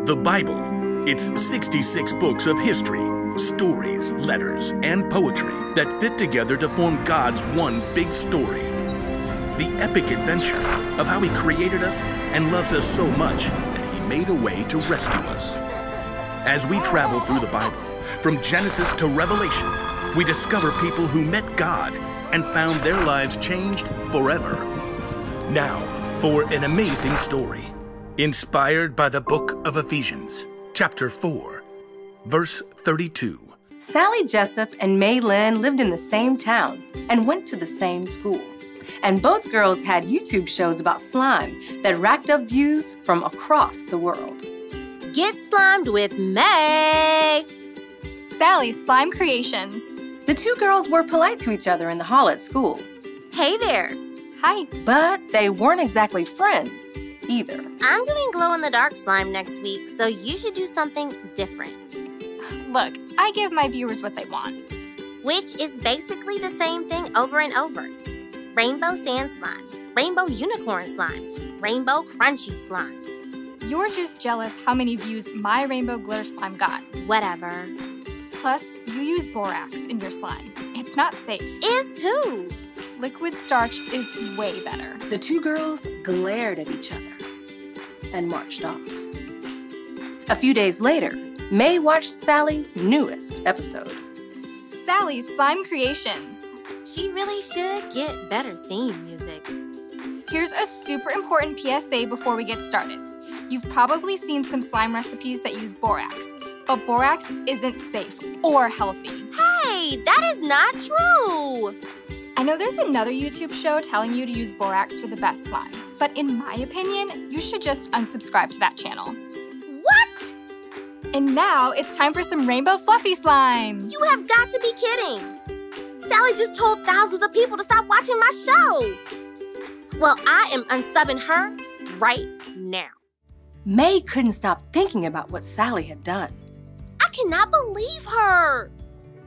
The Bible. It's 66 books of history, stories, letters, and poetry that fit together to form God's one big story. The epic adventure of how He created us and loves us so much that He made a way to rescue us. As we travel through the Bible, from Genesis to Revelation, we discover people who met God and found their lives changed forever. Now, for an amazing story, inspired by the book of Ephesians, chapter 4, verse 32. Sally Jessup and May Lynn lived in the same town and went to the same school. And both girls had YouTube shows about slime that racked up views from across the world. Get Slimed with May! Sally's Slime Creations. The two girls were polite to each other in the hall at school. Hey there! Hi. But they weren't exactly friends either. I'm doing glow-in-the-dark slime next week, so you should do something different. Look, I give my viewers what they want. Which is basically the same thing over and over. Rainbow sand slime, rainbow unicorn slime, rainbow crunchy slime. You're just jealous how many views my rainbow glitter slime got. Whatever. Plus, you use borax in your slime. It's not safe. Is too. Liquid starch is way better. The two girls glared at each other and marched off. A few days later, May watched Sally's newest episode. Sally's Slime Creations. She really should get better theme music. Here's a super important PSA before we get started. You've probably seen some slime recipes that use borax, but borax isn't safe or healthy. Hey, that is not true! I know there's another YouTube show telling you to use borax for the best slime, but in my opinion, you should just unsubscribe to that channel. What? And now it's time for some rainbow fluffy slime. You have got to be kidding. Sally just told thousands of people to stop watching my show. Well, I am unsubbing her right now. May couldn't stop thinking about what Sally had done. I cannot believe her.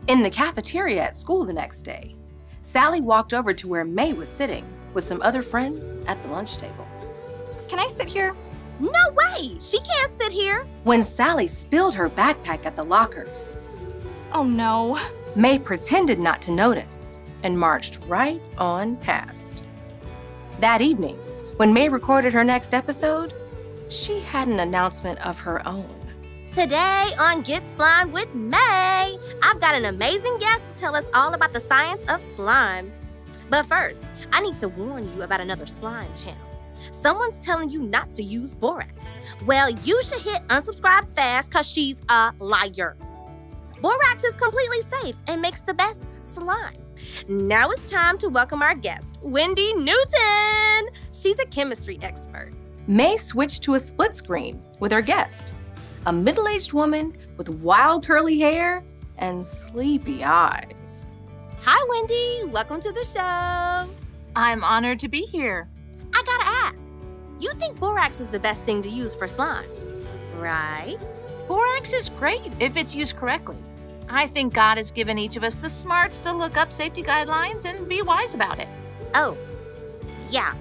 In the cafeteria at school the next day, Sally walked over to where May was sitting with some other friends at the lunch table. Can I sit here? No way! She can't sit here. When Sally spilled her backpack at the lockers, Oh no. May pretended not to notice and marched right on past. That evening, when May recorded her next episode, she had an announcement of her own. Today on Get Slimed with May, I've got an amazing guest to tell us all about the science of slime. But first, I need to warn you about another slime channel. Someone's telling you not to use borax. Well, you should hit unsubscribe fast because she's a liar. Borax is completely safe and makes the best slime. Now it's time to welcome our guest, Wendy Newton. She's a chemistry expert. May switched to a split screen with her guest, a middle-aged woman with wild curly hair and sleepy eyes. Hi, Wendy. Welcome to the show. I'm honored to be here. I gotta ask, you think borax is the best thing to use for slime, right? Borax is great if it's used correctly. I think God has given each of us the smarts to look up safety guidelines and be wise about it. Oh, yeah,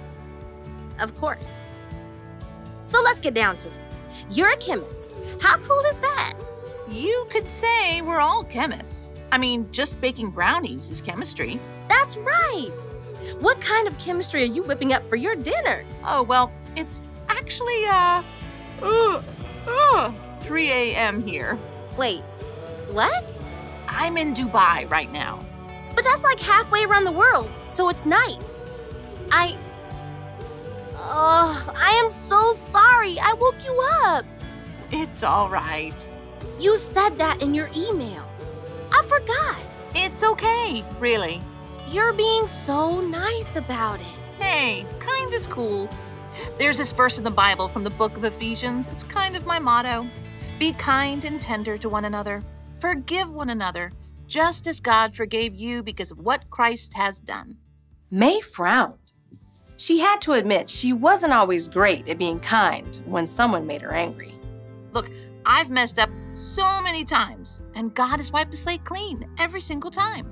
of course. So let's get down to it. You're a chemist. How cool is that? You could say we're all chemists. I mean, just baking brownies is chemistry. That's right. What kind of chemistry are you whipping up for your dinner? Oh, well, it's actually, 3 a.m. here. Wait, what? I'm in Dubai right now. But that's like halfway around the world, so it's night. I am so sorry. I woke you up. It's all right. You said that in your email. I forgot. It's okay, really. You're being so nice about it. Hey, kind is cool. There's this verse in the Bible from the book of Ephesians. It's kind of my motto. Be kind and tender to one another. Forgive one another, just as God forgave you because of what Christ has done. May frowned. She had to admit she wasn't always great at being kind when someone made her angry. Look, I've messed up so many times, and God has wiped the slate clean every single time.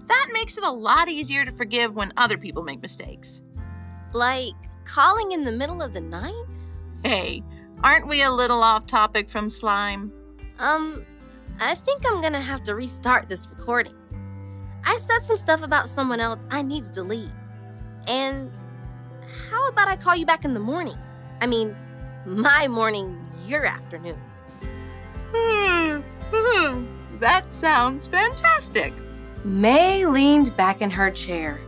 That makes it a lot easier to forgive when other people make mistakes. Like calling in the middle of the night? Hey, aren't we a little off topic from slime? I think I'm gonna have to restart this recording. I said some stuff about someone else I need to delete. And how about I call you back in the morning? I mean, my morning, your afternoon. That sounds fantastic. May leaned back in her chair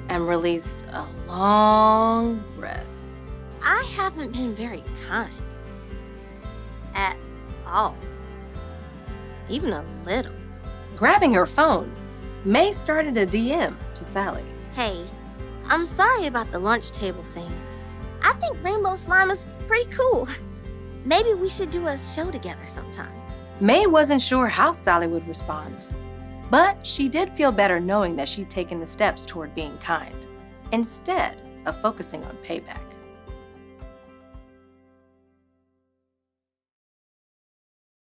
and released a long breath. I haven't been very kind. At all. Even a little. Grabbing her phone, May started a DM to Sally. Hey, I'm sorry about the lunch table thing. I think Rainbow Slime is pretty cool. Maybe we should do a show together sometime. May wasn't sure how Sally would respond, but she did feel better knowing that she'd taken the steps toward being kind, instead of focusing on payback.